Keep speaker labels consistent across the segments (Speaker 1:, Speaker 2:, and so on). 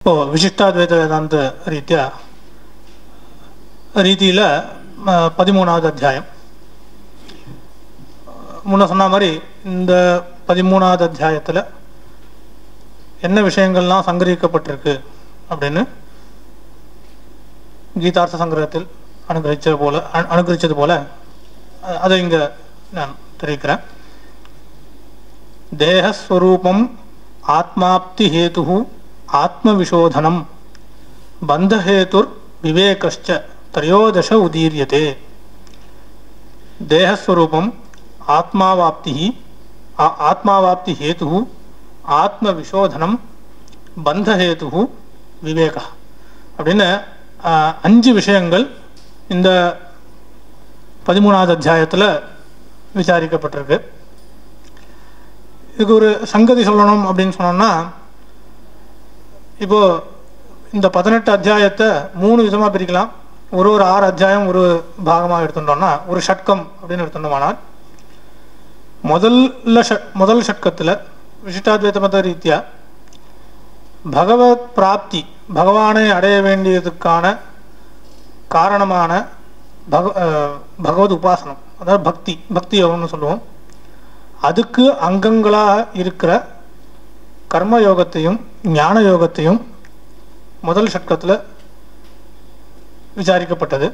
Speaker 1: विशिष्टाद्वैत वेदांत रीत्या ரீதியில் 13வது அத்தியாயம். முன்ன சொன்ன மாதிரி இந்த 13வது அத்தியாயத்தில் என்ன விஷயங்கள்லாம் சங்கரிக்கப்பட்டிருக்கு அப்படின்னு கீதார்த்த சங்கிரகத்தில் அனுகிரகிச்சது போல அதை இங்கே நான் தெரிவிக்கிறேன். தேகஸ்வரூபம் ஆத்மாப்தி ஹேது ஆத்மவிசோதனம் பந்தஹேதுர் விவேகஸ்ச त्रयोदश उदीर्यते. देहस्वरूपम आत्मावाप्ति हेतु आत्मविशोधनम बंध हेतु विवेक அப்படின்னு 5 விஷயங்கள் இந்த 13வது அத்தியாயத்தில் விசாரிக்கப்பட்டிருக்கு. இதுக்கு ஒரு சங்கதி சொல்லணும் அப்படின்னு சொன்னோம்னா, இப்போ இந்த 18 அத்தியாயத்தை 3 விதமாக பிரிக்கலாம். ஒரு 6 அத்தியாயம் ஒரு பாகமாக எடுத்துட்டோம்னா ஒரு ஷட்கம் அப்படின்னு எடுத்துட்டோம்னால், முதல் ஷட்கத்தில் விசிஷ்டாத்வைத மத ரீதியா பகவத் பிராப்தி, பகவானை அடைய வேண்டியதுக்கான காரணமான பகவத் உபாசனம், அதாவது பக்தி யோகம்னு சொல்லுவோம். அதுக்கு அங்கங்களாக இருக்கிற கர்ம யோகத்தையும் ஞான யோகத்தையும் முதல் ஷட்கத்தில் விசாரிக்கப்பட்டது.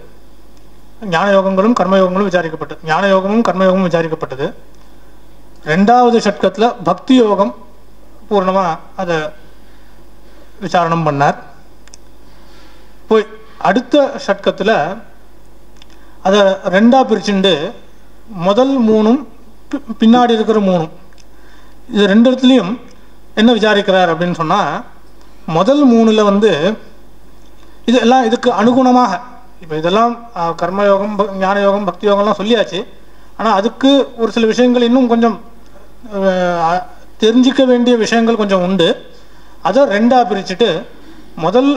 Speaker 1: ஞான யோகங்களும் கர்மயோகங்களும் விசாரிக்கப்பட்டது. ஞான யோகமும் கர்மயோகமும் விசாரிக்கப்பட்டது. 2வது ஷட்கத்தில் பக்தி யோகம் பூர்ணமாக அதை விசாரணம் பண்ணார். போய் அடுத்த ஷட்கத்தில் அதை 2ஆக பிரிச்சுண்டு முதல் 3ம் பின்னாடி இருக்கிற 3ம் இது 2 இடத்துலையும் என்ன விசாரிக்கிறார் அப்படின்னு சொன்னால், முதல் 3ல் இதெல்லாம் இதுக்கு அனுகுணமாக, இப்போ இதெல்லாம் கர்மயோகம் ஞான யோகம் பக்தி யோகம்லாம் சொல்லியாச்சு. ஆனால் அதுக்கு ஒரு சில விஷயங்கள் இன்னும் கொஞ்சம் தெரிஞ்சிக்க வேண்டிய விஷயங்கள் கொஞ்சம் உண்டு. அதை 2ஆக பிரிச்சுட்டு முதல்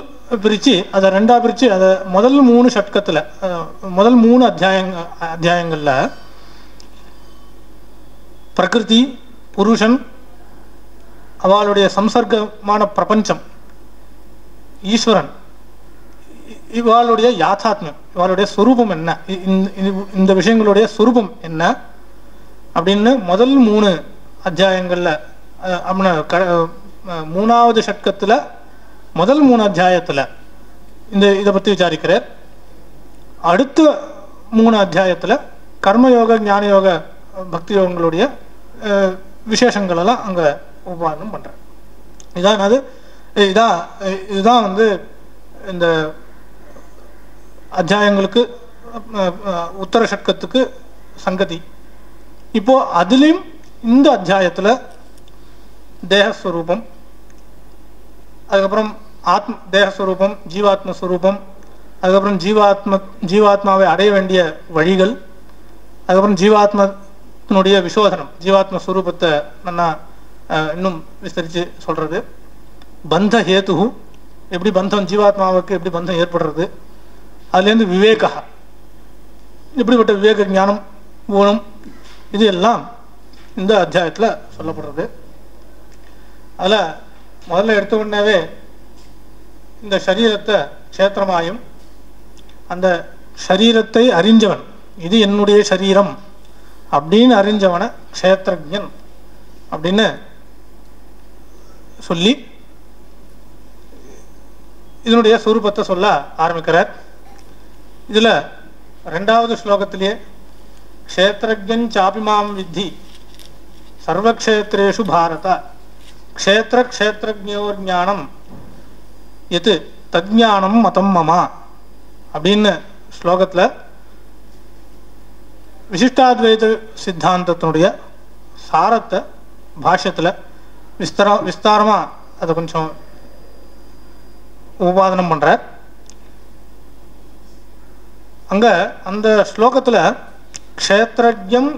Speaker 1: பிரித்து அதை 2ஆக பிரித்து அதை முதல் 3 ஷட்கத்தில் முதல் 3 அத்தியாயங்களில் பிரகிருதி, புருஷன், அவளுடைய சம்சர்க்கமான பிரபஞ்சம், ஈஸ்வரன், இவாளுடைய யாத்தாத்மியம், இவாளுடைய ஸ்வரூபம் என்ன, இந்த விஷயங்களுடைய ஸ்வரூபம் என்ன அப்படின்னு முதல் 3 அத்தியாயங்களில் 3வது ஷட்கத்தில் முதல் 3 அத்தியாயத்தில் இதை பற்றி விசாரிக்கிறார். அடுத்த 3 அத்தியாயத்தில் கர்மயோக ஞான யோக பக்தி யோகங்களுடைய விசேஷங்களெல்லாம் அங்கே உபாதனம் பண்ணுறார். இதுதான் இந்த அத்தியாயங்களுக்கு உத்தர ஷட்கத்துக்கு சங்கதி. இப்போ அதுலேயும் இந்த அத்தியாயத்தில் தேகஸ்வரூபம், அதுக்கப்புறம் தேகஸ்வரூபம், ஜீவாத்மஸ்வரூபம், அதுக்கப்புறம் ஜீவாத்மாவை அடைய வேண்டிய வழிகள், அதுக்கப்புறம் ஜீவாத்மனுடைய விசோதனம், ஜீவாத்மஸ்வரூபத்தை நல்லா இன்னும் விஸ்தரித்து சொல்கிறது. பந்த ஹேத்து, எப்படி பந்தம் ஜீவாத்மாவுக்கு எப்படி பந்தம் ஏற்படுறது, அதுலேருந்து விவேக, இப்படிப்பட்ட விவேக ஞானம் குணம், இது எல்லாம் இந்த அத்தியாயத்தில் சொல்லப்படுறது. அதில் முதல்ல எடுத்துக்கொண்டாவே இந்த சரீரத்தை க்ஷேத்திரமாயும் அந்த சரீரத்தை அறிஞ்சவன், இது என்னுடைய சரீரம் அப்படின்னு அறிஞ்சவனை க்ஷேத்திரஜன் அப்படின்னு சொல்லி இதனுடைய சுரூபத்தை சொல்ல ஆரம்பிக்கிறார். இதில் 2வது ஸ்லோகத்திலேயே க்ஷேத்ரஜ்ஞன் சாபிமாம் வித்தி சர்வக்ஷேத்ரேஷு பாரத க்ஷேத்ரஜ்ஞோர் ஞானம் எது தஜ்ஞானம் மதம் மமா அப்படின்னு ஸ்லோகத்தில் விசிஷ்டாத்வைத சித்தாந்தத்தினுடைய சாரத்தை பாஷ்யத்தில் விஸ்தாரமாக அதை கொஞ்சம் உபாதனம் பண்ணுறார். அங்கே அந்த ஸ்லோகத்தில் க்ஷேத்ரஜ்ஞம்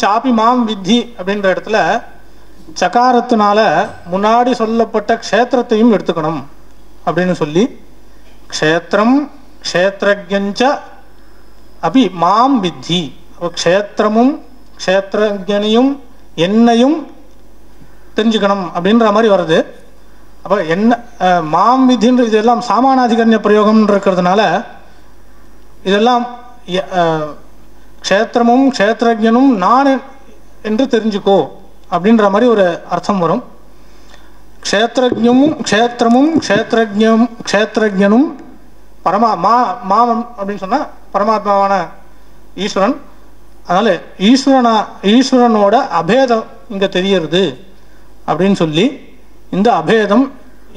Speaker 1: சாபி மாம் வித்தி அப்படின்ற இடத்துல சகாரத்தினால முன்னாடி சொல்லப்பட்ட க்ஷேத்திரத்தையும் எடுத்துக்கணும் அப்படின்னு சொல்லி க்ஷேத்திரம் க்ஷேத்ரஜ்ஞஞ்ச அபி மாம் வித்தி, க்ஷேத்திரமும் க்ஷேத்ரஜனையும் என்னையும் தெரிஞ்சுக்கணும் அப்படின்ற மாதிரி வருது. அப்போ என்ன மாம் விதின்ற இதெல்லாம் சாமானாதிகரண்ய பிரயோகம்னு இருக்கிறதுனால இதெல்லாம் க்ஷேத்திரமும் க்ஷேத்திரஜனும் நான் என்று தெரிஞ்சுக்கோ அப்படின்ற மாதிரி ஒரு அர்த்தம் வரும். க்ஷேத்திரஜமும் க்ஷேத்திரமும் க்ஷேத்திரஜனும் மாமம் அப்படின்னு சொன்னால் பரமாத்மாவான ஈஸ்வரன். அதனால் ஈஸ்வரனோட அபேதம் இங்கே தெரியறது அப்படின்னு சொல்லி இந்த அபேதம்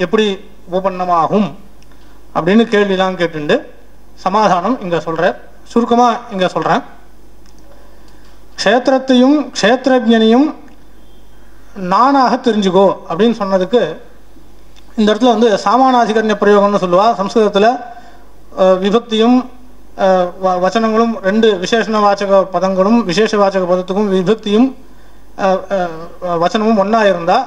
Speaker 1: எப்படி உபபன்னமாகும் அப்படின்னு கேள்விலாம் கேட்டுண்டு சமாதானம் இங்கே சொல்கிறேன். சுருக்கமாக இங்கே சொல்கிறேன். க்ஷேத்திரத்தையும் க்ஷேத்திரஜனையும் நானாக தெரிஞ்சுக்கோ அப்படின்னு சொன்னதுக்கு இந்த இடத்துல வந்து சாமானாதிகரண்ய பிரயோகம்னு சொல்லுவா. சம்ஸ்கிருதத்தில் விபக்தியும் வச்சனங்களும் ரெண்டு விசேஷண வாச்சக பதங்களும் விசேஷ வாச்சக பதத்துக்கும் விபக்தியும் வச்சனமும் ஒன்றா இருந்தால்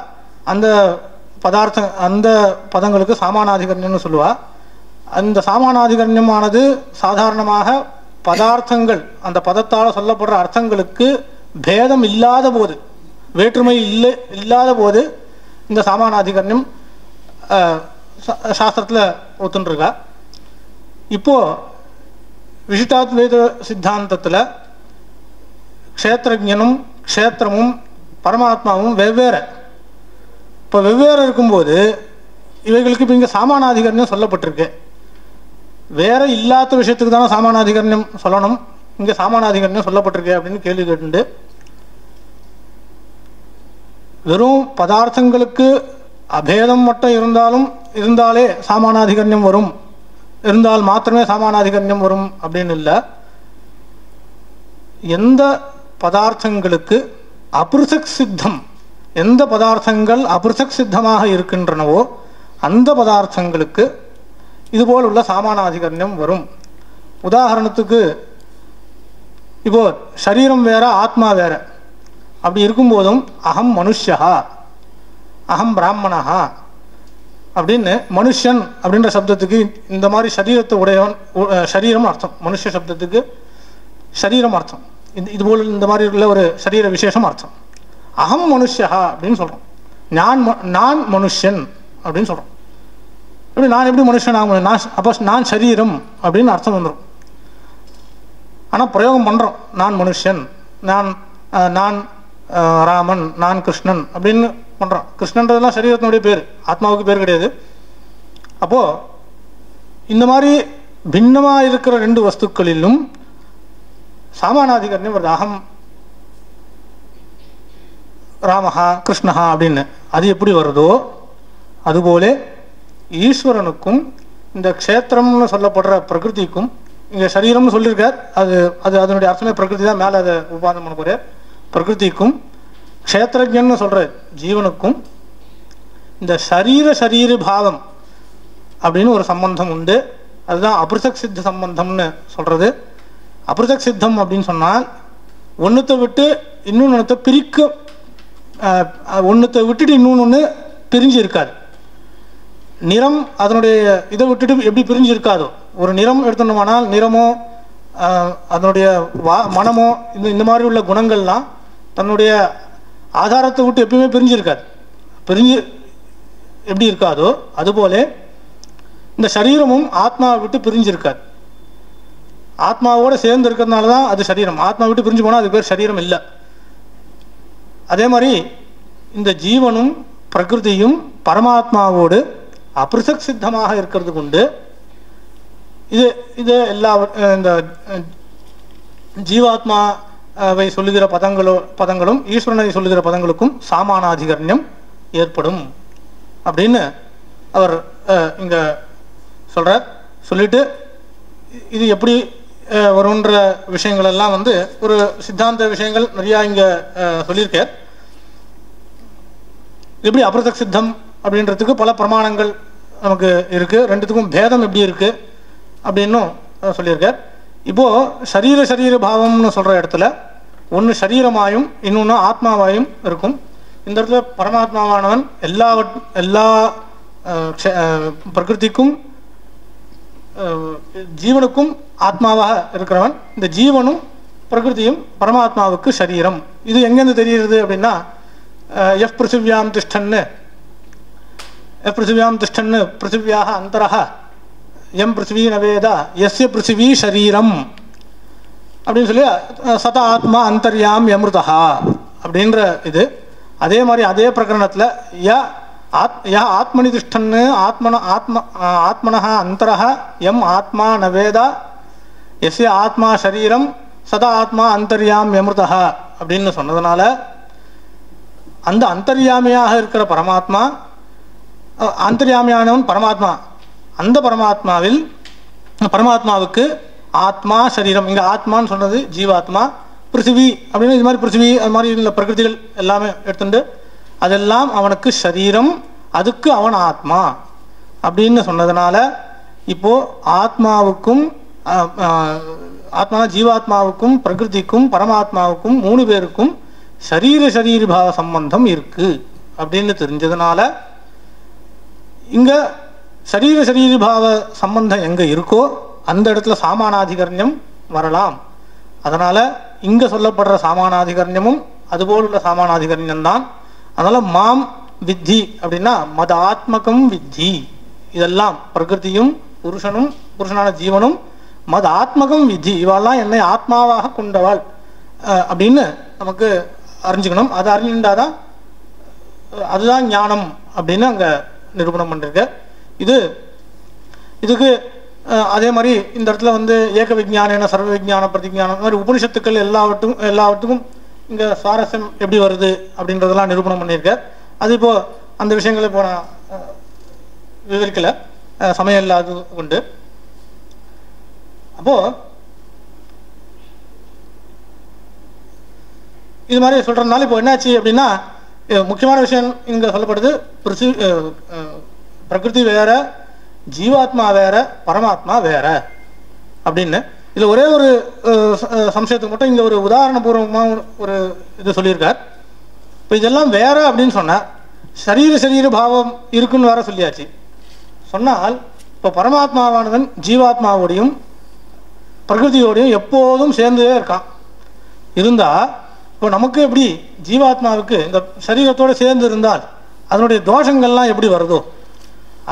Speaker 1: அந்த பதங்களுக்கு சாமானாதிகரண்யம்னு சொல்லுவா. அந்த சாமானாதிகரண்யமானது சாதாரணமாக பதார்த்தங்கள் அந்த பதத்தால் சொல்லப்படுற அர்த்தங்களுக்கு பேதம் இல்லாத போது, வேற்றுமை இல்லாத போது இந்த சாமானாதிகரண்யம் சாஸ்திரத்தில் ஒத்துன்றிருக்கா. இப்போ விசிஷ்டாத்வைத சித்தாந்தத்தில் க்ஷேத்திரஜனும் க்ஷேத்திரமும் பரமாத்மாவும் வெவ்வேறு. இப்போ வெவ்வேறு இருக்கும்போது இவைகளுக்கு இப்போ இங்கே சாமானாதிகரண்யம் சொல்லப்பட்டிருக்கு. வேற இல்லாத விஷயத்துக்கு தானே சாமானாதிகரண்யம் சொல்லணும், இங்கே சாமானாதிகரண்யம் சொல்லப்பட்டிருக்கு அப்படின்னு கேள்வி கேட்டு வெறும் பதார்த்தங்களுக்கு அபேதம் மட்டும் இருந்தாலே சாமானாதிகரண்யம் வரும், இருந்தால் மாத்திரமே சாமானாதிகரண்யம் வரும் அப்படின்னு இல்லை. எந்த பதார்த்தங்களுக்கு அபிருசக் சித்தம், எந்த பதார்த்தங்கள் அபிருசக் சித்தமாக இருக்கின்றனவோ அந்த பதார்த்தங்களுக்கு இதுபோல் உள்ள சாமானாதிகரண்யம் வரும். உதாரணத்துக்கு இப்போ சரீரம் வேற ஆத்மா வேற அப்படி இருக்கும்போதும் அகம் மனுஷ்யா அகம் பிராமணா அப்படின்னு மனுஷன் அப்படின்ற சப்தத்துக்கு இந்த மாதிரி சரீரத்தை உடையவன் சரீரம் அர்த்தம். மனுஷ சப்தத்துக்கு சரீரம் அர்த்தம். இதுபோல் இந்த மாதிரி உள்ள ஒரு சரீர விசேஷம் அர்த்தம். அகம் மனுஷ்யா அப்படின்னு சொல்கிறோம். நான் மனுஷன் அப்படின்னு சொல்கிறோம். எப்படி நான் எப்படி மனுஷன் ஆகும்? அப்போ நான் சரீரம் அப்படின்னு அர்த்தம் வந்துடும். ஆனால் பிரயோகம் பண்ணுறோம். நான் மனுஷன், நான் ராமன், நான் கிருஷ்ணன் அப்படின்னு பண்ணுறோம். கிருஷ்ணன்றதுலாம் சரீரத்தினுடைய பேர், ஆத்மாவுக்கு பேர் கிடையாது. அப்போது இந்த மாதிரி பின்னமாக இருக்கிற ரெண்டு வஸ்துக்களிலும் சாமானாதிகரண்யம் வருது. அகம் ராமஹா கிருஷ்ணஹா அப்படின்னு அது எப்படி வருதோ அதுபோல ஈஸ்வரனுக்கும் இந்த க்ஷேத்திரம்னு சொல்லப்படுற பிரகிருதிக்கும், இங்கே சரீரம்னு சொல்லியிருக்கார், அதனுடைய அர்த்தமே பிரகிருதி தான், மேலே அதை உபாதம் பண்ண போகிற பிரகிருதிக்கும் க்ஷேத்திரஜன்னு சொல்கிற ஜீவனுக்கும் இந்த சரீர பாவம் அப்படின்னு ஒரு சம்பந்தம் உண்டு. அதுதான் அபிருசக் சித்த சம்பந்தம்னு சொல்கிறது. அபிருசக் சித்தம் அப்படின்னு சொன்னால் ஒன்றுத்தை விட்டு இன்னொன்று பிரிக்க, ஒன்றுத்தை விட்டுட்டு இன்னொன்று பிரிஞ்சு இருக்காது. நிறம் அதனுடைய இதை விட்டுட்டு எப்படி பிரிஞ்சு இருக்காதோ, ஒரு நிறம் எடுத்துனோம்னால் நிறமோ அதனுடைய மனமோ இந்த மாதிரி உள்ள குணங்கள்லாம் தன்னுடைய ஆதாரத்தை விட்டு எப்பயுமே பிரிஞ்சு இருக்காது. பிரிஞ்சு எப்படி இருக்காதோ அதுபோல இந்த சரீரமும் ஆத்மாவை விட்டு பிரிஞ்சு இருக்காது. ஆத்மாவோடு சேர்ந்து இருக்கிறதுனால தான் அது சரீரம். ஆத்மா விட்டு பிரிஞ்சு போனால் அது பேர் சரீரம் இல்லை. அதே மாதிரி இந்த ஜீவனும் பிரகிருதியும் பரமாத்மாவோடு அபிருசக் சித்தமாக இருக்கிறது கொண்டு இது எல்லா இந்த ஜீவாத்மாவை சொல்லுகிற பதங்களும் ஈஸ்வரனை சொல்லுகிற பதங்களுக்கும் சாமானாதிகரண்யம் ஏற்படும் அப்படின்னு அவர் இங்கே சொல்கிறார். சொல்லிட்டு இது எப்படி வருன்ற விஷயங்கள் எல்லாம் ஒரு சித்தாந்த விஷயங்கள் நிறையா இங்கே சொல்லியிருக்கார். எப்படி அபிருசக் சித்தம் அப்படின்றதுக்கு பல பிரமாணங்கள் நமக்கு இருக்குது. ரெண்டுத்துக்கும் பேதம் எப்படி இருக்குது அப்படின்னும் சொல்லியிருக்கார். இப்போது சரீர பாவம்னு சொல்கிற இடத்துல ஒன்று சரீரமாயும் இன்னொன்று ஆத்மாவாயும் இருக்கும். இந்த இடத்துல பரமாத்மாவானவன் எல்லா பிரகிருதிக்கும் ஜீவனுக்கும் ஆத்மாவாக இருக்கிறவன். இந்த ஜீவனும் பிரகிருதியும் பரமாத்மாவுக்கு சரீரம். இது எங்கேருந்து தெரிகிறது அப்படின்னா, எஃப் பிருத்திவியாம் திஷ்டன்னு பிருத்திவியாம் திஷ்டன்னு பிருத்திவியாக அந்தரஹ எம் பிருத்திவி நவேதா எஸ்ய பிருத்திவி ஷரீரம் அப்படின்னு சொல்லி சத ஆத்மா அந்தர்யாம் யமிருதா அப்படின்ற இது. அதே மாதிரி அதே பிரகரணத்தில் ய ஆத்மனி திஷ்டன்னு ஆத்மனः அந்தரஹ எம் ஆத்மா நவேதா எஸ்ய ஆத்மா ஷரீரம் சதா ஆத்மா அந்தர்யாம் யமிருதா அப்படின்னு சொன்னதுனால அந்த அந்தர்யாமியாக இருக்கிற பரமாத்மா, அந்தர்யாமியானவன் பரமாத்மா, அந்த பரமாத்மாவுக்கு ஆத்மா சரீரம், இங்கே ஆத்மான்னு சொன்னது ஜீவாத்மா, பிருத்திவி அப்படின்னு இது மாதிரி பிருத்திவி அது மாதிரி இல்லை பிரகிருதிகள் எல்லாமே எடுத்துட்டு அதெல்லாம் அவனுக்கு சரீரம், அதுக்கு அவன் ஆத்மா அப்படின்னு சொன்னதுனால இப்போ ஆத்மாவுக்கும் ஆத்மா ஜீவாத்மாவுக்கும் பிரகிருதிக்கும் பரமாத்மாவுக்கும் 3 பேருக்கும் சரீரபாவ சம்பந்தம் இருக்கு அப்படின்னு தெரிஞ்சதுனால இங்க சரீரபாவ சம்பந்தம் எங்க இருக்கோ அந்த இடத்துல சாமானாதிகரண்யம் வரலாம். அதனால இங்க சொல்லப்படுற சாமானாதிகரண்யமும் அதுபோல் உள்ள சாமானாதிகரண்யம் தான். அதனால மாம் வித்தி அப்படின்னா மத ஆத்மகம் வித்தி, இதெல்லாம் பிரகிருதியும் புருஷனான ஜீவனும் மத ஆத்மகம் வித்தி, இவாள்லாம் என்னை ஆத்மாவாக கொண்டவாள் அப்படின்னு நமக்கு அறிஞ்சுக்கணும். அதை அறிஞ்சுட்டாதான் அதுதான் ஞானம் அப்படின்னு அங்க நிரூபணம் பண்ணிருக்க. இதுக்கு அதே மாதிரி இந்த இடத்துல வந்து ஏக விஜான சர்வ விஜான பிரதிஜானம் மாதிரி உபனிஷத்துக்கள் எல்லாவற்றுக்கும் இங்க சுவாரஸ்யம் எப்படி வருது அப்படின்றதெல்லாம் நிரூபணம் பண்ணியிருக்க. அது இப்போ அந்த விஷயங்களை இப்போ நான் விவரிக்கல, சமயம் இல்லாது உண்டு. அப்போ இது மாதிரி சொல்றதுனால இப்போ என்னாச்சு அப்படின்னா முக்கியமான விஷயம் இங்க சொல்லப்படுது, பிரகிருதி வேற, ஜீவாத்மா வேற, பரமாத்மா வேற அப்படின்னு. இதுல ஒரே ஒரு சம்சயத்துக்கு மட்டும் இங்க ஒரு உதாரணபூர்வமா ஒரு இது சொல்லியிருக்கார். இப்போ இதெல்லாம் வேற அப்படின்னு சொன்னா சரீர பாவம் இருக்குன்னு வேற சொல்லியாச்சு. சொன்னால் இப்போ பரமாத்மாவானவன் ஜீவாத்மாவோடையும் பிரகிருதியோடையும் எப்போதும் சேர்ந்தே இருக்கான். இருந்தா இப்போ நமக்கு எப்படி ஜீவாத்மாவுக்கு இந்த சரீரத்தோடு சேர்ந்து இருந்தால் அதனுடைய தோஷங்கள்லாம் எப்படி வருதோ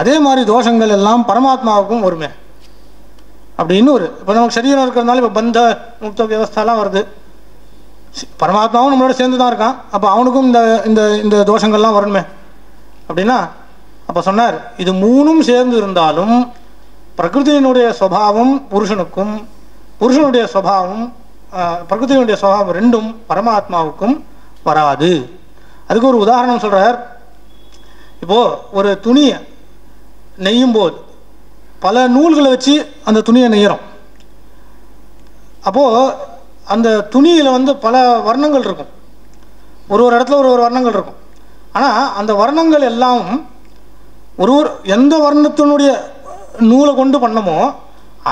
Speaker 1: அதே மாதிரி தோஷங்கள் எல்லாம் பரமாத்மாவுக்கும் வருமே அப்படின்னு ஒரு. இப்போ நமக்கு சரீரம் இருக்கிறதுனால இப்போ பந்த முக்த வியவஸ்தாலாம் வருது, பரமாத்மாவும் நம்மளோட சேர்ந்து தான் இருக்கான், அப்போ அவனுக்கும் இந்த இந்த இந்த தோஷங்கள்லாம் வரணுமே அப்படின்னா அப்போ சொன்னார், இது 3ம் சேர்ந்து இருந்தாலும் பிரகிருதியினுடைய சுபாவம் புருஷனுக்கும் புருஷனுடைய சுபாவம் பிரகிருதியினுடைய சுபாவம் 2ம் பரமாத்மாவுக்கும் வராது. அதுக்கு ஒரு உதாரணம் சொல்றார். இப்போ ஒரு துணியை நெய்யும் போது பல நூல்களை வச்சு அந்த துணியை நெய்கிறோம். அப்போ அந்த துணியில வந்து பல வர்ணங்கள் இருக்கும், ஒரு இடத்துல ஒரு வர்ணங்கள் இருக்கும். ஆனா அந்த வர்ணங்கள் எல்லாம் ஒரு எந்த வர்ணத்தினுடைய நூலை கொண்டு பண்ணமோ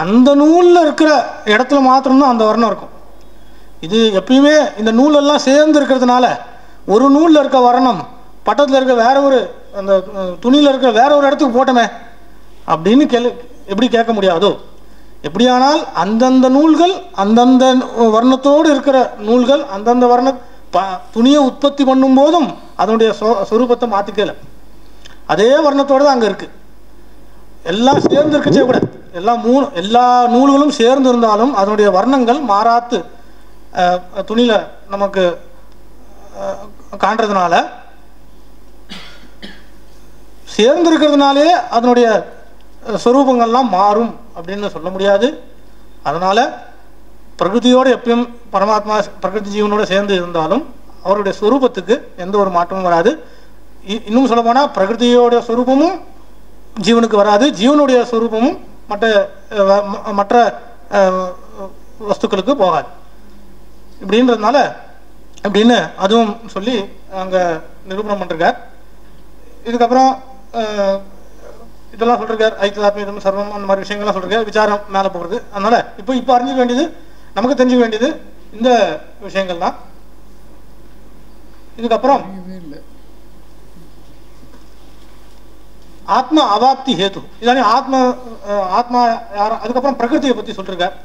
Speaker 1: அந்த நூல்ல இருக்கிற இடத்துல மாத்திரம்தான் அந்த வர்ணம் இருக்கும். இது எப்பயுமே இந்த நூலெல்லாம் சேர்ந்து இருக்கிறதுனால ஒரு நூல்ல இருக்க வர்ணம் பட்டத்தில் இருக்க வேற ஒரு அந்த துணியில இருக்கிற வேற ஒரு இடத்துக்கு போட்டோமே அப்படின்னு எப்படி கேட்க முடியாதோ, எப்படியானால் அந்தந்த நூல்கள் அந்தந்த வர்ணத்தோடு இருக்கிற நூல்கள் அந்தந்த வர்ண துணியை உற்பத்தி பண்ணும் போதும் அதனுடைய சொரூபத்தை மாத்திக்கல, அதே வர்ணத்தோடு தான் அங்க இருக்கு. எல்லாம் சேர்ந்து இருக்கச்சே கூட எல்லா நூல்களும் சேர்ந்து இருந்தாலும் அதனுடைய வர்ணங்கள் மாறாத்து துணியில நமக்கு காண்றதுனால சேர்ந்து இருக்கிறதுனாலே அதனுடைய சொரூபங்கள்லாம் மாறும் அப்படின்னு சொல்ல முடியாது. அதனால பிரகிருதியோடு எப்பயும் பரமாத்மா பிரகிருதி ஜீவனோட சேர்ந்து இருந்தாலும் அவருடைய சொரூபத்துக்கு எந்த ஒரு மாற்றமும் வராது. இன்னும் சொல்ல போனா பிரகிருதியோட சொரூபமும் ஜீவனுக்கு வராது, ஜீவனுடைய சொரூபமும் மற்ற வஸ்துக்களுக்கு போகாது இப்படின்றதுனால அப்படின்னு அதுவும் சொல்லி அங்க நிரூபணம் பண்ணிருக்கார். இதுக்கப்புறம் இதெல்லாம் சொல்லிருக்கார், ஐக்கியதாத்மீதம் சர்வம் அந்த மாதிரி விஷயங்கள்லாம் சொல்லிருக்கார். விசாரம் மேலே போகிறது. அதனால இப்போ அறிஞ்சிக்க வேண்டியது நமக்கு தெரிஞ்சுக்க வேண்டியது இந்த விஷயங்கள் தான். இதுக்கப்புறம் ஆத்மா அவாப்தி ஹேத்து, இதானே ஆத்மா யாரும். அதுக்கப்புறம் பிரகிருதியை பற்றி சொல்லிருக்கார்.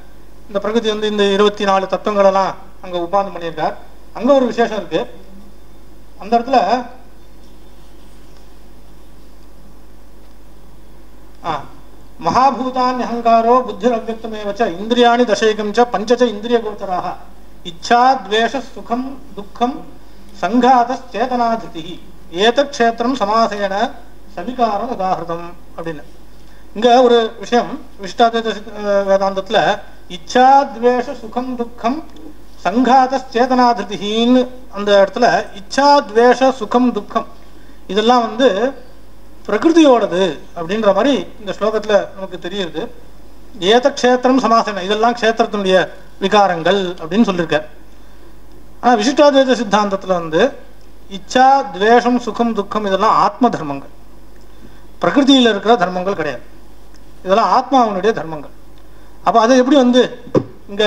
Speaker 1: இந்த பிரகிருதி வந்து இந்த 24 தத்துவங்களெல்லாம் அங்க உபாந்தம் பண்ணியிருக்கார். அங்க ஒரு விசேஷம் இருக்கு. அந்த இடத்துல महाभूतान्यहङ्कारो बुद्धिरव्यक्तमेव च इन्द्रियाणि दशैकं च पञ्च च इन्द्रियगोचराः इच्छा द्वेष सुखं दुःखं संघातश्चेतनाधृतिः एतत् क्षेत्रं समासेन सविकारम् उदाहृतम् அப்படினு இங்க ஒரு விஷயம் விசிஷ்டாத்வைத வேதாந்தத்துல இச்சா द्वेष சுகம் துக்கம் சங்காதச்சேதனாதிருதின்னு அந்த இடத்துல இச்சா द्वेष சுகம் துக்கம் இதெல்லாம் வந்து பிரகிருதியோடது அப்படின்ற மாதிரி இந்த ஸ்லோகத்துல நமக்கு தெரியுது. ஏத க்ஷேத்திரம் சமாசனம் இதெல்லாம் க்ஷேத்திரத்தினுடைய விகாரங்கள் அப்படின்னு சொல்லியிருக்க. ஆனா விசிஷ்டாத்வைத சித்தாந்தத்துல வந்து இச்சா துவேஷம் சுகம் துக்கம் இதெல்லாம் ஆத்ம தர்மங்கள், பிரகிருதியில இருக்கிற தர்மங்கள் கிடையாது. இதெல்லாம் ஆத்மாவனுடைய தர்மங்கள். அப்ப அதை எப்படி வந்து இங்க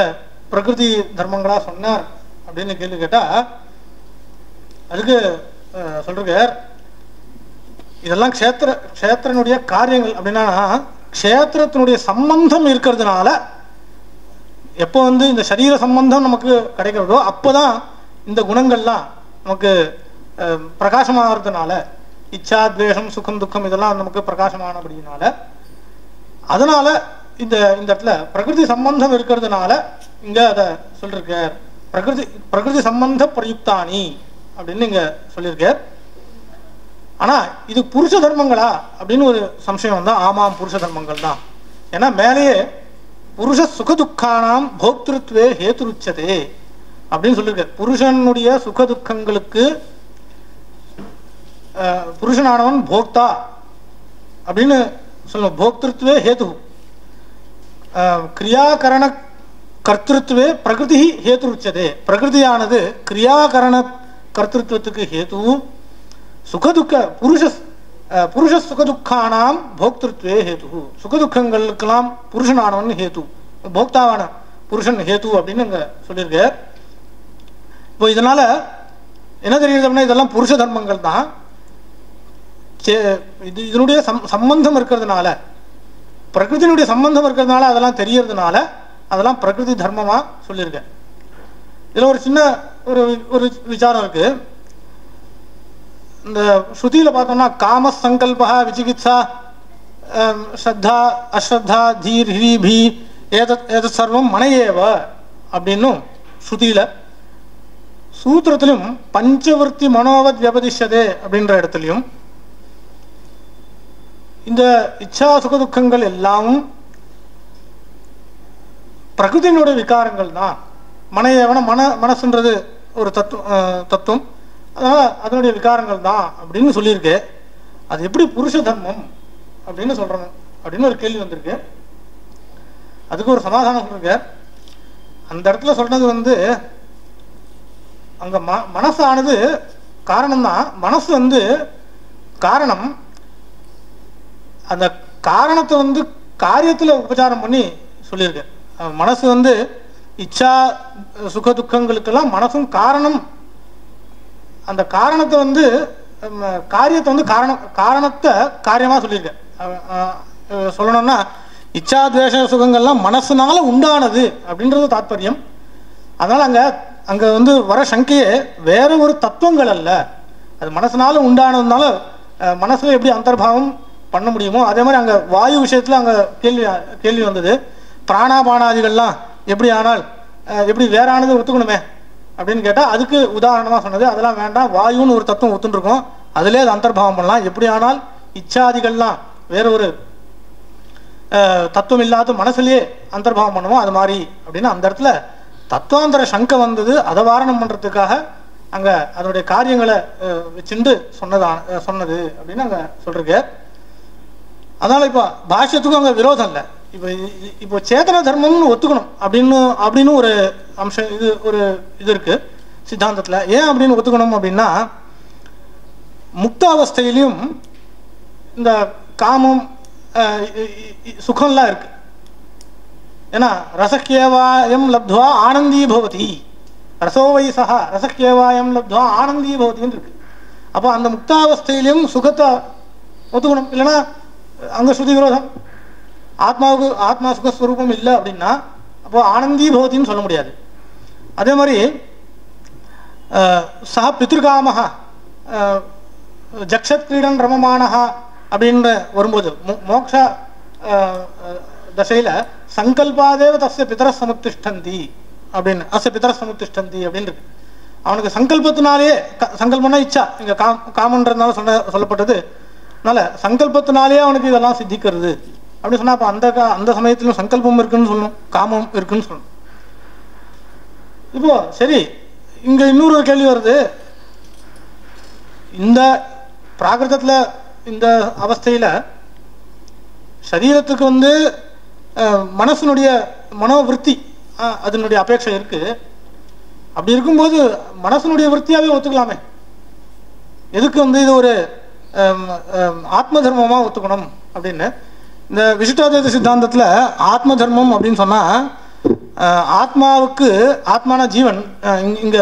Speaker 1: பிரகிருதி தர்மங்களா சொன்னார் அப்படின்னு கேள்வி கேட்டா அதுக்கு சொல்றார் இதெல்லாம் க்ஷேத்திரனுடைய காரியங்கள் அப்படின்னா க்ஷேத்திரத்தினுடைய சம்பந்தம் இருக்கிறதுனால எப்போ வந்து இந்த சரீர சம்பந்தம் நமக்கு கிடைக்கிறதோ அப்போதான் இந்த குணங்கள்லாம் நமக்கு பிரகாசமாகிறதுனால இச்சா துவேஷம் சுகம் துக்கம் இதெல்லாம் நமக்கு பிரகாசமானபடினால அதனால இந்த இடத்துல பிரகிருதி சம்பந்தம் இருக்கிறதுனால இங்க அதை சொல்லிருக்க பிரகிருதி சம்பந்த பிரயுக்தானி அப்படின்னு இங்க சொல்லியிருக்க. ஆனா இது புருஷ தர்மங்களா அப்படின்னு ஒரு சம்சயம் வந்தா ஆமாம் புருஷ தர்மங்கள் தான். ஏன்னா மேலேயே புருஷ சுகதுக்கானாம் போக்திருத்வே ஹேதுருச்சதே அப்படின்னு சொல்லியிருக்க. புருஷனுடைய சுகதுக்கங்களுக்கு புருஷனானவன் போக்தா அப்படின்னு சொல்லுவோம். போக்திருத்வே ஹேது கிரியாகரண கர்த்திருத்வே பிரகிருதி ஹேதுருச்சதே. பிரகிருதியானது கிரியாகரண கர்த்திருவத்துக்கு ஹேது. சுகதுக்க புருஷ சுகதுக்கானாம் போக்திருத்வே ஹேது. சுகதுக்கங்களுக்கெல்லாம் புருஷனானவன் ஹேது, போக்தாவான புருஷன் ஹேது அப்படின்னு இங்க சொல்லியிருக்க. இப்போ இதனால என்ன தெரியுது அப்படின்னா இதெல்லாம் புருஷ தர்மங்கள் தான். இதனுடைய சம்பந்தம் இருக்கிறதுனால பிரகிருதியினுடைய சம்பந்தம் இருக்கிறதுனால அதெல்லாம் தெரியறதுனால அதெல்லாம் பிரகிருதி தர்மமா சொல்லியிருக்க. இதுல ஒரு சின்ன ஒரு விசாரம் இருக்கு. இந்த ஸ்ருதியில பார்த்தோம்னா காம சங்கல்பா விசிகித்சா ஸ்ரத்தா அஸ்ரத்தா தீர் ஹிரீபி ஏதத் சர்வம் மனையேவ அப்படின்னும் ஸ்ருதியில, சூத்திரத்திலும் பஞ்சவர்த்தி மனோவத் வியபதிஷதே அப்படின்ற இடத்துலையும் இந்த இச்சா சுகதுக்கங்கள் எல்லாம் பிரகிருதியினுடைய விகாரங்கள் தான். மனையவன மனசுன்றது ஒரு தத்துவம், அதனால அதனுடைய விகாரங்கள் தான் அப்படின்னு சொல்லியிருக்கு. அது எப்படி புருஷ தர்மம் அப்படின்னு சொல்றோம் அப்படின்னு ஒரு கேள்வி வந்திருக்கு. அதுக்கு ஒரு சமாதானம் சொல்லிருக்க. அந்த இடத்துல சொல்றது வந்து அங்க மனசானது காரணம் தான். மனசு வந்து காரணம். அந்த காரணத்தை வந்து காரியத்துல உபச்சாரம் பண்ணி சொல்லியிருக்க. மனசு வந்து இச்சா சுக துக்கங்களுக்கெல்லாம் மனசும் காரணம். அந்த காரணத்தை வந்து காரியத்தை வந்து காரணத்தை காரியமா சொல்லியிருக்க. சொல்லணும்னா இச்சா துவேஷ சுகங்கள்லாம் மனசுனால உண்டானது அப்படின்றது தாத்பரியம். அதனால அங்க வந்து வர சங்கையே வேற ஒரு தத்துவங்கள் அல்ல, அது மனசுனால உண்டானதுனால மனசுல எப்படி அந்தர்பாவம் பண்ண முடியுமோ அதே மாதிரி அங்க வாயு விஷயத்துல அங்க கேள்வி வந்தது. பிராணாபானாதிகள்லாம் எப்படி ஆனால் எப்படி வேறானது ஒத்துக்கணுமே அப்படின்னு கேட்டா அதுக்கு உதாரணமா சொன்னது அதெல்லாம் வேண்டாம், வாயுன்னு ஒரு தத்துவம் ஒத்துருக்கும், அதுலேயே அது அந்தர்பாவம் பண்ணலாம். எப்படி ஆனால் இச்சாதிகள்லாம் வேற ஒரு தத்துவம் இல்லாத மனசுலயே அந்தர்பாவம் பண்ணுவோம் அது மாதிரி அப்படின்னு அந்த இடத்துல தத்துவாந்தர சங்கை வந்தது. அதை வாரணம் பண்றதுக்காக அங்க அதனுடைய காரியங்களை வச்சுட்டு சொன்னது அப்படின்னு அங்க சொல்றீங்க. அதனால இப்போ பாஷ்யத்துக்கும் அங்க விரோதம் இல்லை. இப்போ சேதன தர்மம்னு ஒத்துக்கணும் அப்படின்னு ஒரு அம்சம் இது இருக்கு சித்தாந்தத்துல. ஏன் அப்படின்னு ஒத்துக்கணும் அப்படின்னா முக்த அவஸ்தையிலையும் இந்த காமம் சுகம்லாம் இருக்கு. ஏன்னா ரசக்கேவாயம் லப்துவா ஆனந்தி பவதி, ரசோவை சஹா ரசக்கேவாயம் லப்துவா ஆனந்தி பவதின்னு இருக்கு. அப்போ அந்த முக்தாவஸ்தையிலையும் சுகத்தை ஒத்துக்கணும். இல்லைன்னா அங்க ஸ்ருதி விரோதம். ஆத்மாவுக்கு ஆத்மா சுகஸ்வரூபம் இல்லை அப்படின்னா அப்போ ஆனந்தி பவதின்னு சொல்ல முடியாது. அதே மாதிரி சஹ பித்ருகாமஹ ஜக்ஷத் கிரீடன் ரமமானஹ அப்படின்ற வரும்போது மோக்ஷ தசையில சங்கல்பாதேவ தஸ்ய பிதர சமுத்திஷ்டந்தி அப்படின்னு அஸ்ய பிதர சமுத்திஷ்டந்தி அப்படின்னு இருக்கு. அவனுக்கு சங்கல்பத்தினாலேயே சங்கல்பம்னா இச்சா, இங்க காமன்றதுனால சொல்லப்பட்டது. அதனால சங்கல்பத்தினாலேயே அவனுக்கு இதெல்லாம் சித்திக்கிறது அப்படின்னு சொன்னா அப்ப அந்த சமயத்திலும் சங்கல்பம் இருக்குன்னு சொல்லணும், காமம் இருக்குன்னு சொல்லணும். இப்போ சரி, இங்க இன்னொரு கேள்வி வருது. இந்த பிராகிருதத்துல இந்த அவஸ்தையில சரீரத்துக்கு மனசனுடைய மனோவிருத்தி அதனுடைய அபேட்சை இருக்கு. அப்படி இருக்கும்போது மனசனுடைய விற்த்தியாவே ஒத்துக்கலாமே, எதுக்கு இது ஒரு ஆத்ம தர்மமா ஒத்துக்கணும் அப்படின்னு. இந்த விசிஷ்டாத்வைத சித்தாந்தத்துல ஆத்ம தர்மம் அப்படின்னு சொன்னா ஆத்மாவுக்கு ஆத்மான ஜீவன், இங்க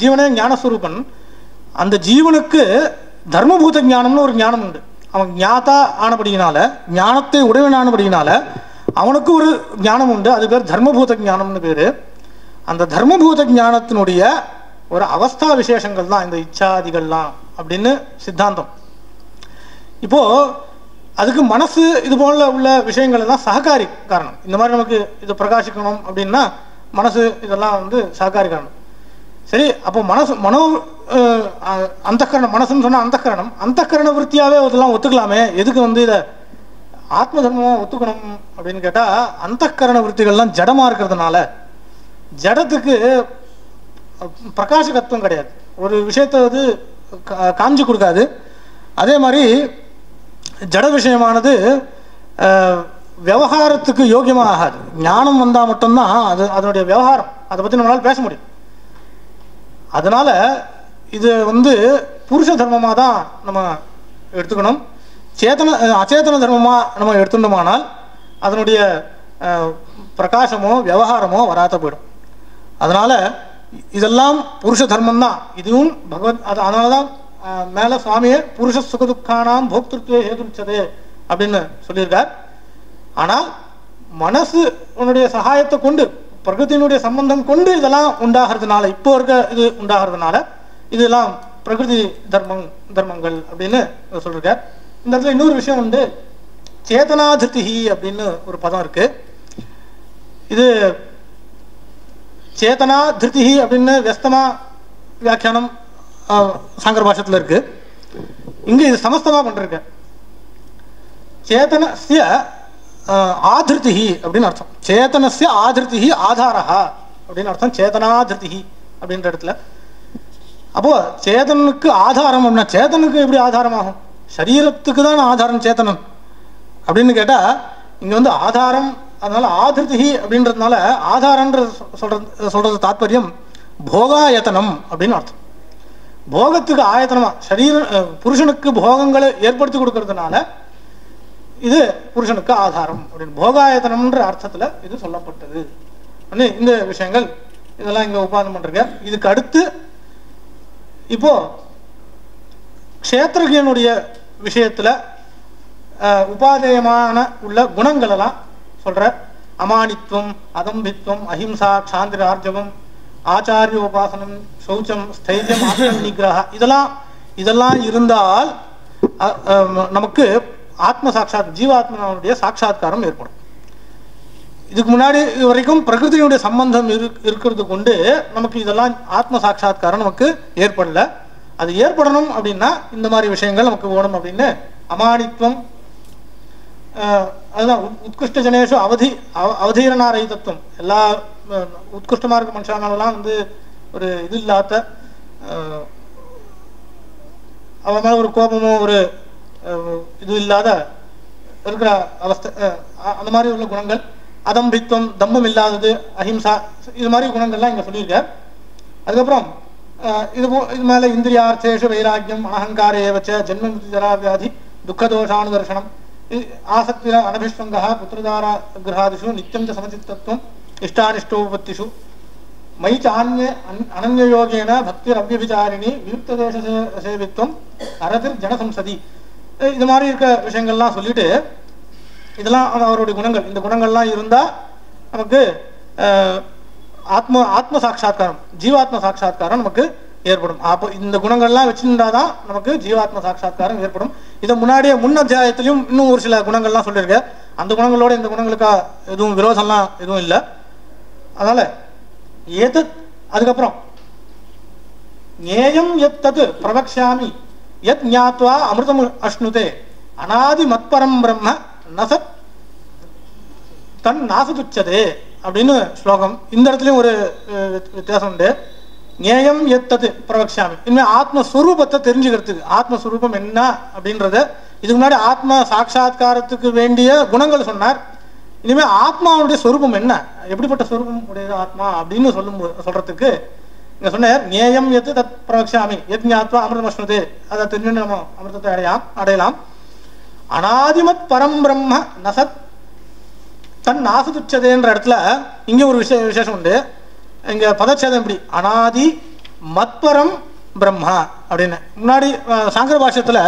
Speaker 1: ஜீவனே ஞானஸ்வரூபன். அந்த ஜீவனுக்கு தர்மபூத ஞானம்னு ஒரு ஞானம் உண்டு. அவன் ஞாத்தா ஆனபடியினால, ஞானத்தை உடையவனானபடியினால அவனுக்கு ஒரு ஞானம் உண்டு. அது பேர் தர்மபூத ஞானம்னு பேரு. அந்த தர்மபூத ஞானத்தினுடைய ஒரு அவஸ்தா விசேஷங்கள் தான் இந்த இச்சாதிகள்லாம் அப்படின்னு சித்தாந்தம். இப்போ அதுக்கு மனசு இது போல உள்ள விஷயங்கள் எல்லாம் சககாரி காரணம். இந்த மாதிரி நமக்கு இது பிரகாசிக்கணும் அப்படின்னா மனசு இதெல்லாம் சககாரி காரணம். சரி, அப்போ மனோ அந்தக்கரணம், மனசுன்னு சொன்னா அந்தக்கரண விற்த்தியாவே இதெல்லாம் ஒத்துக்கலாமே, எதுக்கு இதை ஆத்ம தர்மமா ஒத்துக்கணும் அப்படின்னு கேட்டா அந்தக்கரண விற்த்திகள்லாம் ஜடமா இருக்கிறதுனால ஜடத்துக்கு பிரகாசகத்துவம் கிடையாது, ஒரு விஷயத்தை காஞ்சி கொடுக்காது. அதே மாதிரி ஜட விஷயமானது விவகாரத்துக்கு யோகியமாக ஆகாது. ஞானம் வந்தால் மட்டும்தான் அதனுடைய விவகாரம், அதை பற்றி நம்மளால் பேச முடியும். அதனால இது புருஷ தர்மமாக தான் நம்ம எடுத்துக்கணும். அச்சேதன தர்மமாக நம்ம எடுத்துட்டோமானால் அதனுடைய பிரகாசமோ விவகாரமோ வராத போயிடும். அதனால இதெல்லாம் புருஷ தர்மம் தான். இதுவும் பகவத் அதனாலதான் மேல சுவாமியே புருஷ சுகதுக்கானாம் போக்திருத்துவ ஏதுச்சதே அப்படின்னு சொல்லியிருக்கார். ஆனால் மனசு உன்னுடைய சகாயத்தை கொண்டு பிரகிருதியினுடைய சம்பந்தம் கொண்டு இதெல்லாம் உண்டாகிறதுனால, இப்போ இருக்க இது உண்டாகிறதுனால இதெல்லாம் பிரகிருதி தர்மங்கள் அப்படின்னு சொல்லியிருக்கார். இந்த இடத்துல இன்னொரு விஷயம் சேதனாதிருதி அப்படின்னு ஒரு பதம் இருக்கு. இது சேதனா திருதி அப்படின்னு வியஸ்தமா வியாக்கியானம் சாங்கர பாஷத்துல இருக்கு. இங்க இது சமஸ்தமா பண்றேன். சேதனஸ்ய ஆதிருதி அப்படின்னு அர்த்தம். சேதனஸ்ய ஆதிருதி ஆதாரஹா அப்படின்னு அர்த்தம் சேதனாதிருதி அப்படின்ற இடத்துல. அப்போ சேதனுக்கு ஆதாரம் அப்படின்னா சேதனுக்கு எப்படி ஆதாரமாகும்? சரீரத்துக்கு தான் ஆதாரம் சேத்தனன் அப்படின்னு கேட்டா இங்க ஆதாரம். அதனால ஆதிருதி அப்படின்றதுனால ஆதாரன்ற சொல்றது தாத்பரியம் போகாயத்தனம் அப்படின்னு அர்த்தம். போகத்துக்கு ஆயத்தனமா புருஷனுக்கு போகங்களை ஏற்படுத்தி கொடுக்கறதுனால இது புருஷனுக்கு ஆதாரம் அப்படின்னு போகாயத்தனம்ன்ற அர்த்தத்துல இது சொல்லப்பட்டது. இந்த விஷயங்கள் இதெல்லாம் இங்க உபாதனம் பண்றீங்க. இதுக்கு அடுத்து இப்போ க்ஷேத்திரஜனுடைய விஷயத்துல உபாதேயமான உள்ள குணங்கள் எல்லாம் சொல்ற. அமானித்வம், அதம்பித்வம், அஹிம்சா, க்ஷாந்திர ஆர்ஜவம், ஆச்சாரிய உபாசனம், சௌச்சம், ஸ்தைரியம், ஆத்ம நிகிரஹ இதெல்லாம் இருந்தால் நமக்கு ஆத்ம சாட்சாத் ஜீவாத்மனுடைய சாட்சாத்காரம் ஏற்படும். இதுக்கு முன்னாடி வரைக்கும் பிரகிருதியினுடைய சம்பந்தம் இருக்கிறது கொண்டு நமக்கு இதெல்லாம் ஆத்ம சாட்சாத்காரம் நமக்கு ஏற்படல. அது ஏற்படணும் அப்படின்னா இந்த மாதிரி விஷயங்கள் நமக்கு வேணும் அப்படின்னு அமானித்வம், அதுதான் உத்கிருஷ்ட ஜனேஷு அவதீரணாரை தத்துவம். எல்லா உத்கிருஷ்டமா இருக்க மனுஷானெல்லாம் ஒரு இது இல்லாத அவன் மேல ஒரு கோபமோ ஒரு இது இல்லாத இருக்கிற அவஸ்தை, அந்த மாதிரி உள்ள குணங்கள். அதம்பித்வம், தம்பம் இல்லாதது, அஹிம்சா, இது மாதிரி குணங்கள்லாம் இங்க சொல்லியிருக்க. அதுக்கப்புறம் இது மேல இந்திரியார்த்தேஷு வைராக்கியம், அனஹங்கார ஏவச்ச, ஜென்ம ஜரா வியாதி, துக்கதோஷானுதர்ஷனம், ஆசக்திர அனபிஷ்வங்கா, புத்திரதாரா கிரகாதிஷு, நித்தியம் சமச்சித்தத்துவம், இஷ்டானிஷ்டோபத்திஷு, மயி சான்ய அனன்யயோகேன பக்திர் அவ்யபிச்சாரிணி, வியுக்ததேச சேவித்வம், அரதிர் ஜனசம்சதி, இது மாதிரி இருக்க விஷயங்கள்லாம் சொல்லிட்டு இதெல்லாம் அவருடைய குணங்கள். இந்த குணங்கள்லாம் இருந்தா நமக்கு ஆத்ம சாட்சா்காரம், ஜீவாத்ம சாட்சா்காரம் நமக்கு ஏற்படும். அப்போ இந்த குணங்கள்லாம் வச்சிருந்தாதான் நமக்கு ஜீவாத்ம சாட்சா்காரம் ஏற்படும். இதை முன்னாடியே முன் அத்தியாயத்திலையும் இன்னும் ஒரு சில குணங்கள்லாம் சொல்லியிருக்கேன். அந்த குணங்களோட இந்த குணங்களுக்கா எதுவும் விரோதம்லாம் எதுவும் இல்லை. அதனால ஏது அதுக்கப்புறம் ஞேயம் எத் தத் பிரவக்ஷாமி யத் ஞாத்வா அமிர்தம் அஷ்ணுதே அநாதி மத்பரம் பிரம்ம நசத் தன் நாசதுச்சதே அப்படின்னு ஸ்லோகம். இந்த இடத்துலயும் ஒரு வித்தியாசம் உண்டு. ஞேயம் எத் தத் பிரவக்ஷாமி, இனிமேல் ஆத்மஸ்வரூபத்தை தெரிஞ்சுக்கிறதுக்கு, ஆத்மஸ்வரூபம் என்ன அப்படின்றத இதுக்கு முன்னாடி ஆத்மா சாட்சா்காரத்துக்கு வேண்டிய குணங்கள் சொன்னார். இனிமேல் ஆத்மாவுடைய ஸ்வரூபம் என்ன, எப்படிப்பட்ட ஸ்வரூபம் உடையது ஆத்மா அப்படின்னு சொல்றதுக்கு இங்க சொன்னார். ஞேயம் எத் தத் பிரவக்ஷாமி யத் ஞாத்வா அமிர்தம் அஷ்ணுதே, அதை தெரிஞ்சு நம்ம அமிர்தத்தை அடையலாம். அநாதிமத் பரம் பிரம்ம நசத் தன் நாசதுச்சதேன்ற இடத்துல இங்க ஒரு விசேஷம் உண்டு. இங்க பதச்சேதம் இப்படி அநாதி மத்பரம் பிரம்மா அப்படின்னு. முன்னாடி சாங்கர பாஷ்யத்துல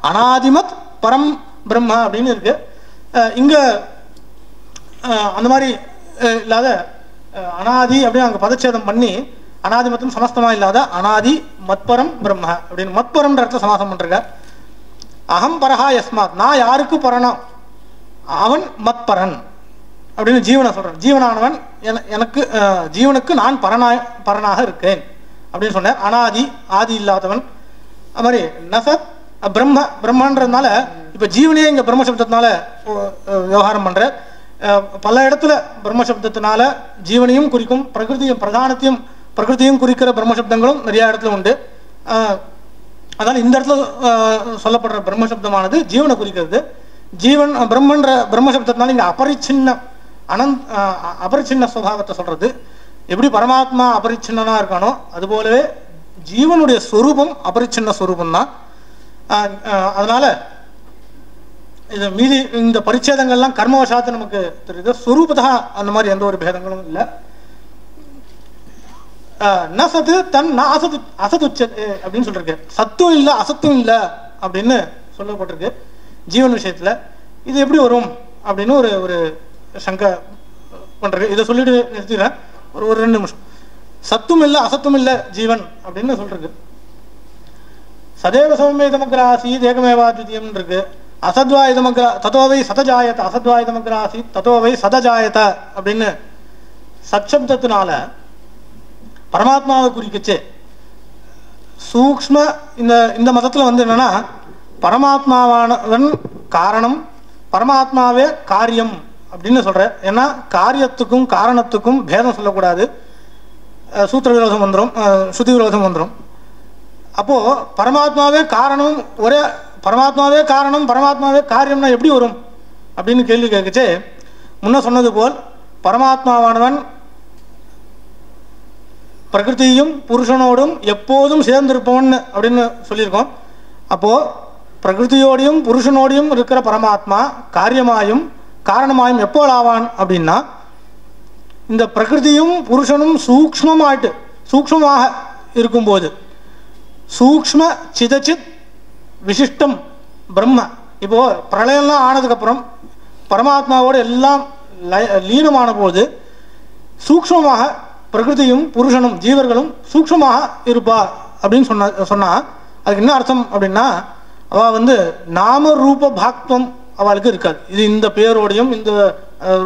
Speaker 1: அநாதிமத் பரம் பிரம்மா அப்படின்னு இருக்கு. இங்க அந்த மாதிரி இல்லாத அநாதி அப்படின்னு அங்க பதச்சேதம் பண்ணி அநாதி மத்தும் சமஸ்தமா இல்லாத அநாதி மத்பரம் பிரம்ம அப்படின்னு மத்பரம்ன்ற இடத்துல சமாசம் பண்றாங்க. அகம் பரஹா யஸ்மாத், நான் யாருக்கு பரனோ அவன் மத்பரன் அப்படின்னு ஜீவனை சொல்றேன். ஜீவனானவன் எனக்கு ஜீவனுக்கு நான் பரனாக இருக்கேன் அப்படின்னு சொன்னேன். அனாதி ஆதி இல்லாதவன். அது மாதிரி நசத் பிரம்ம பிரம்மன்றதுனால இப்ப ஜீவனே இங்க பிரம்மசப்தத்தினால விவகாரம் பண்ற. பல இடத்துல பிரம்மசப்தத்தினால ஜீவனையும் குறிக்கும், பிரகிருதியும் பிரகிருதியும் குறிக்கிற பிரம்மசப்தங்களும் நிறைய இடத்துல உண்டு. அதனால இந்த இடத்துல சொல்லப்படுற பிரம்மசப்தமானது ஜீவனை குறிக்கிறது. ஜீவன் பிரம்மன்ற பிரம்மசப்தத்தினால இங்க அபரிச்சின்ன சுபாவத்தை சொல்றது. எப்படி பரமாத்மா அபரிச்சின்னா இருக்கானோ அதுபோலவே ஜீவனுடைய ஸ்வரூபம் அபரிச்சின்ன ஸ்வரூபம் தான். அதனால இது மீதி இந்த பரிச்சேதங்கள்லாம் கர்மவசாத்து நமக்கு தெரியுது. ஸ்வரூபத்தா அந்த மாதிரி எந்த ஒரு பேதங்களும் இல்லை. நசத்து தன் அசதுச்ச அப்படின்னு சொல்லிருக்கு. சத்தும் இல்லை அசத்தும் இல்லை அப்படின்னு சொல்லப்பட்டிருக்கு ஜீவன் விஷயத்துல. இது எப்படி வரும் அப்படின்னு ஒரு சங்கை பண்றது. இதை சொல்லிட்டு நிறுத்திடுறேன். ஒரு 2 நிமிஷம். சத்தும் இல்லை அசத்தும் இல்லை ஜீவன் அப்படின்னு சொல்றது. சதேவ சௌமேதமக்ராசி ஏகமேவாத்விதீயம் இருக்கு. அசத்வாயுதமக்ர தத்தோவை சதஜாயத, அசத்வாயுதமக்ராசி தத்தோவை சதஜாயத அப்படின்னு சச்சப்தத்தினால பரமாத்மாவை குறிக்கச்சு. சூக்ஷ்ம இந்த மதத்துல என்னன்னா பரமாத்மாவானவன் காரணம், பரமாத்மாவே காரியம் அப்படின்னு சொல்ற. ஏன்னா காரியத்துக்கும் காரணத்துக்கும் பேதம் சொல்லக்கூடாது. சூத்திர விரோதம் வந்துடும், ஸ்ருதி விரோதம் வந்துடும். அப்போ பரமாத்மாவே காரணம், ஒரே பரமாத்மாவே காரணம் பரமாத்மாவே காரியம்னா எப்படி வரும் அப்படின்னு கேள்வி கேட்கச்சு. முன்ன சொன்னது போல் பரமாத்மாவானவன் பிரகிருதியும் புருஷனோடும் எப்போதும் சேர்ந்திருப்பவன் அப்படின்னு சொல்லியிருக்கோம். அப்போ பிரகிருதியோடையும் புருஷனோடையும் இருக்கிற பரமாத்மா காரியமாயும் காரணமாயும் எப்போ ஆவான் அப்படின்னா இந்த பிரகிருதியும் புருஷனும் சூக்ஷ்மமாக இருக்கும்போது, சூக்ஷ்ம சிதச்சித் விசிஷ்டம் பிரம்ம. இப்போ பிரளயம்லாம் ஆனதுக்கப்புறம் பரமாத்மாவோடு எல்லாம் லீனமான போது சூக்ஷ்மமாக பிரகிருதியும் புருஷனும் ஜீவர்களும் சூக்ஷ்மமாக இருப்பா அப்படின்னு சொன்னா அதுக்கு என்ன அர்த்தம் அப்படின்னா அவள் நாம ரூப பாக்துவம் அவளுக்கு இருக்காது. இது இந்த பேரோடையும் இந்த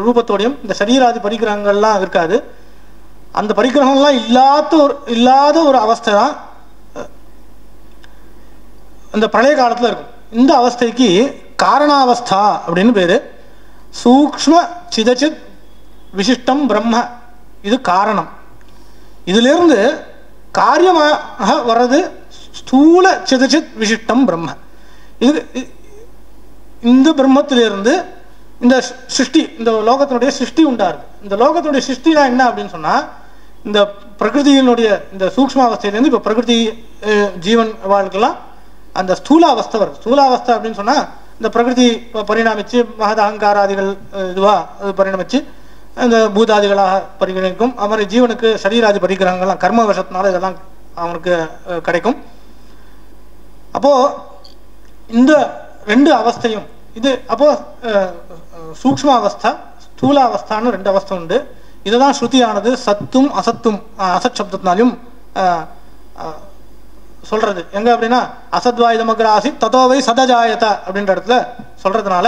Speaker 1: ரூபத்தோடையும் இந்த சரீராதி பரிகிரகங்கள்லாம் இருக்காது. அந்த பரிகிரகம்லாம் இல்லாத ஒரு அவஸ்தை தான் அந்த பிரளய காலத்துல இருக்கும். இந்த அவஸ்தைக்கு காரணாவஸ்தா அப்படின்னு பேரு. சூக்ஷ்ம சிதச்சித் விசிஷ்டம் பிரம்ம, இது காரணம். இதிலிருந்து காரியமாக வர்றது ஸ்தூல சிதச்சித் விசிஷ்டம் பிரம்ம. இது இந்த பிரம்மத்திலிருந்து இந்த சிருஷ்டி, இந்த லோகத்தினுடைய சிருஷ்டி உண்டாருது. இந்த லோகத்தினுடைய சிருஷ்டினா என்ன அப்படின்னு சொன்னா இந்த பிரகிருதியினுடைய இந்த சூக்ஷ்மாவஸ்தையிலேருந்து இப்போ பிரகிருதி ஜீவன் வாழ்க்கெல்லாம் அந்த ஸ்தூலாவஸ்தை வருது. ஸ்தூலாவஸ்தை அப்படின்னு சொன்னா இந்த பிரகிருதி பரிணாமிச்சு மகத அகங்காராதிகள் இதுவா பரிணமிச்சு இந்த பூதாதிகளாக பரிகணிக்கும். அது மாதிரி ஜீவனுக்கு சரீராதி பரிகிரகங்கள்லாம் கர்ம வசத்தினால இதெல்லாம் அவனுக்கு கிடைக்கும். அப்போ இந்த 2 அவஸ்தையும் இது அப்போ சூக்ஷ்ம அவஸ்தா ஸ்தூல அவஸ்தான்னு 2 அவஸ்தை உண்டு. இதுதான் ஸ்ருதியானது சத்தும் அசத்தும் அசத் சப்தத்தினாலையும் சொல்றது எங்க அப்படின்னா அசத்வாயுதமக்ராசி ததோவை சதஜாயத அப்படின்ற இடத்துல சொல்றதுனால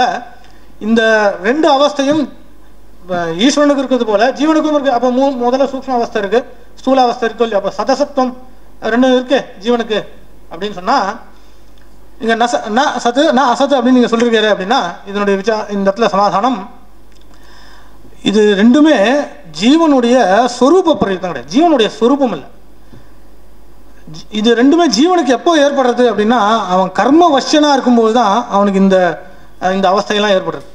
Speaker 1: இந்த ரெண்டு அவஸ்தையும் ஈஸ்வரனுக்கு இருக்கிறது போல ஜீவனுக்கும் இருக்கு. அப்போ முதல்ல சூக்ஷ்ம அவஸ்தை இருக்கு, ஸ்தூல அவஸ்தை இருக்கு இல்லையா? அப்போ சதசத்துவம் ரெண்டும் இருக்கு ஜீவனுக்கு அப்படின்னு சொன்னா இங்க ந சத்து ந அசத்து அப்படின்னு நீங்க சொல்றீங்க அப்படின்னா இதனுடைய இந்த இடத்துல சமாதானம் இது ரெண்டுமே ஜீவனுடைய சொரூப பிரயுக்தம் கிடையாது, ஜீவனுடைய சொரூபம் இல்லை. இது ரெண்டுமே ஜீவனுக்கு எப்போ ஏற்படுறது அப்படின்னா அவன் கர்ம வஷ்யனா இருக்கும்போது தான் அவனுக்கு இந்த இந்த அவஸ்தையெல்லாம் ஏற்படுறது.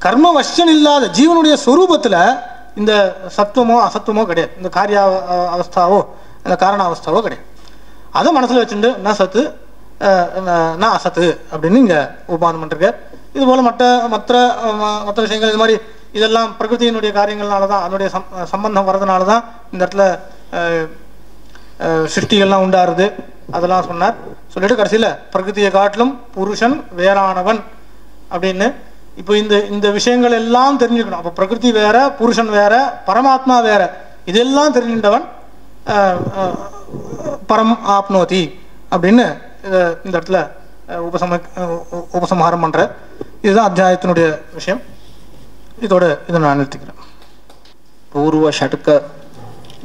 Speaker 1: கர்ம வஷ்யன் இல்லாத ஜீவனுடைய சொரூபத்தில் இந்த சத்துவமோ அசத்துவமோ கிடையாது, இந்த காரிய அவஸ்தாவோ இந்த காரண அவஸ்தாவோ கிடையாது. அதை மனசில் வச்சுட்டு ந சத்து ந அசத்து அப்படின்னு இங்கே உபாதம் பண்ணிருக்க. இது போல் மற்ற விஷயங்கள் இது மாதிரி இதெல்லாம் பிரகிருதியினுடைய காரியங்கள்னால தான் அதனுடைய சம்பந்தம் வர்றதுனால தான் இந்த இடத்துல சிருஷ்டிகள்லாம் உண்டாருது அதெல்லாம் சொன்னார். சொல்லிட்டு கடைசியில் பிரகிருதியை காட்டிலும் புருஷன் வேறானவன் அப்படின்னு. இப்போ இந்த விஷயங்கள் எல்லாம் தெரிஞ்சுக்கணும். அப்போ பிரகிருதி வேற, புருஷன் வேற, பரமாத்மா வேற, இதெல்லாம் தெரிஞ்சின்றவன் பரம் ஆப்னோதி அப்படின்னு இந்த இடத்துல உபசம்ஹாரம் பண்ற. இதுதான் அத்தியாயத்தினுடைய விஷயம். இதோட இதை நான் நிறுத்திக்கிறேன்.
Speaker 2: பூர்வ ஷட்க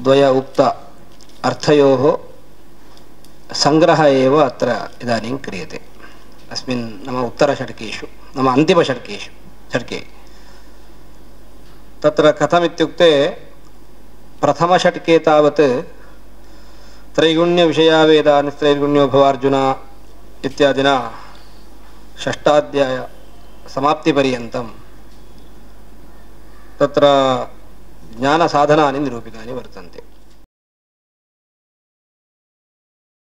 Speaker 2: द्वय उक्त अर्थयोः संग्रह एव अत्र इदानीं क्रियते. अस्मिन् नाम उत्तरषट्केषु नाम अन्तिमषट्केषु षट्के तत्र कथमित्युक्ते प्रथमषट्के तावत् त्रैगुण्यविषया वेदा निस्त्रैगुण्यो भवार्जुन इत्यादिना षष्ठाध्याय समाप्तिपर्यन्तं तत्र ज्ञानसाधनानि निरूपितानि वर्तन्ते.